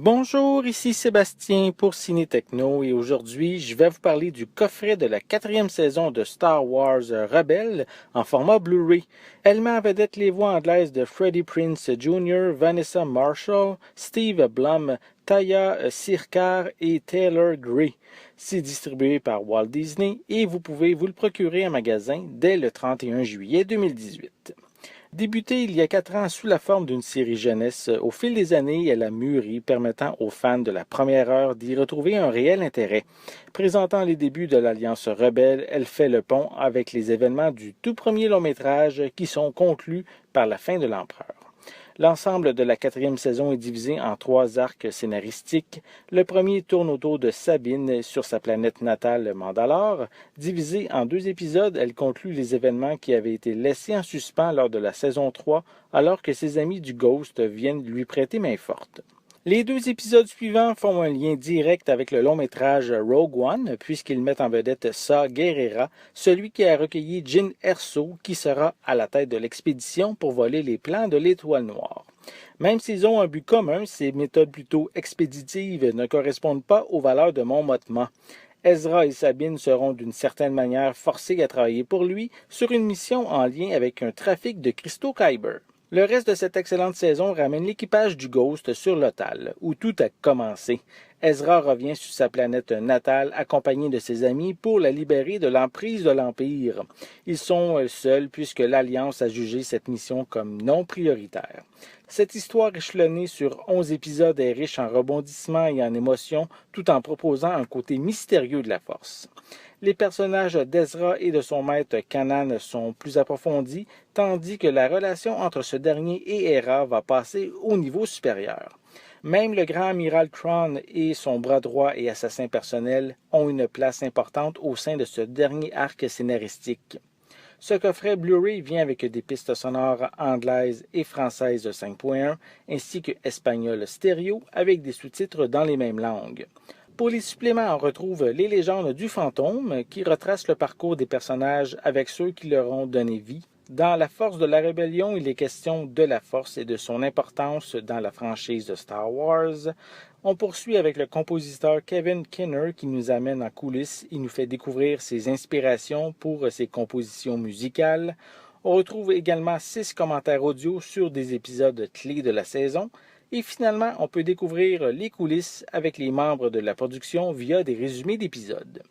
Bonjour, ici Sébastien pour Ciné Techno et aujourd'hui je vais vous parler du coffret de la quatrième saison de Star Wars Rebels en format Blu-ray. Elle met en vedette les voix anglaises de Freddie Prinze Jr., Vanessa Marshall, Steve Blum, Taya Sircar et Taylor Gray. C'est distribué par Walt Disney et vous pouvez vous le procurer en magasin dès le 31 juillet 2018. Débutée il y a 4 ans sous la forme d'une série jeunesse, au fil des années, elle a mûri, permettant aux fans de la première heure d'y retrouver un réel intérêt. Présentant les débuts de l'Alliance rebelle, elle fait le pont avec les événements du tout premier long-métrage qui sont conclus par la fin de l'Empereur. L'ensemble de la quatrième saison est divisé en 3 arcs scénaristiques. Le premier tourne autour de Sabine sur sa planète natale Mandalore. Divisée en 2 épisodes, elle conclut les événements qui avaient été laissés en suspens lors de la saison 3, alors que ses amis du Ghost viennent lui prêter main forte. Les 2 épisodes suivants font un lien direct avec le long-métrage Rogue One, puisqu'ils mettent en vedette Saw Gerrera, celui qui a recueilli Jyn Erso, qui sera à la tête de l'expédition pour voler les plans de l'Étoile Noire. Même s'ils ont un but commun, ces méthodes plutôt expéditives ne correspondent pas aux valeurs de Mon Mothma. Ezra et Sabine seront d'une certaine manière forcés à travailler pour lui sur une mission en lien avec un trafic de cristaux Kyber. Le reste de cette excellente saison ramène l'équipage du Ghost sur Lothal, où tout a commencé. Ezra revient sur sa planète natale accompagné de ses amis pour la libérer de l'emprise de l'Empire. Ils sont seuls puisque l'Alliance a jugé cette mission comme non prioritaire. Cette histoire échelonnée sur 11 épisodes est riche en rebondissements et en émotions, tout en proposant un côté mystérieux de la Force. Les personnages d'Ezra et de son maître Kanan sont plus approfondis, tandis que la relation entre ce dernier et Hera va passer au niveau supérieur. Même le grand amiral Thrawn et son bras droit et assassin personnel ont une place importante au sein de ce dernier arc scénaristique. Ce coffret Blu-ray vient avec des pistes sonores anglaises et françaises 5.1 ainsi que espagnol stéréo avec des sous-titres dans les mêmes langues. Pour les suppléments, on retrouve Les légendes du fantôme qui retracent le parcours des personnages avec ceux qui leur ont donné vie. Dans La force de la rébellion, il est question de la force et de son importance dans la franchise de Star Wars. On poursuit avec le compositeur Kevin Kinner qui nous amène en coulisses et nous fait découvrir ses inspirations pour ses compositions musicales. On retrouve également 6 commentaires audio sur des épisodes clés de la saison. Et finalement, on peut découvrir les coulisses avec les membres de la production via des résumés d'épisodes.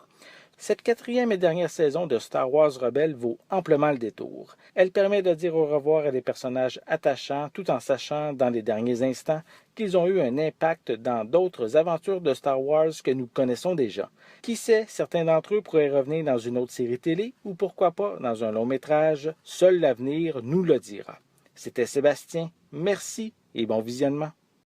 Cette quatrième et dernière saison de Star Wars Rebels vaut amplement le détour. Elle permet de dire au revoir à des personnages attachants tout en sachant dans les derniers instants qu'ils ont eu un impact dans d'autres aventures de Star Wars que nous connaissons déjà. Qui sait, certains d'entre eux pourraient revenir dans une autre série télé ou pourquoi pas dans un long métrage. Seul l'avenir nous le dira. C'était Sébastien. Merci et bon visionnement.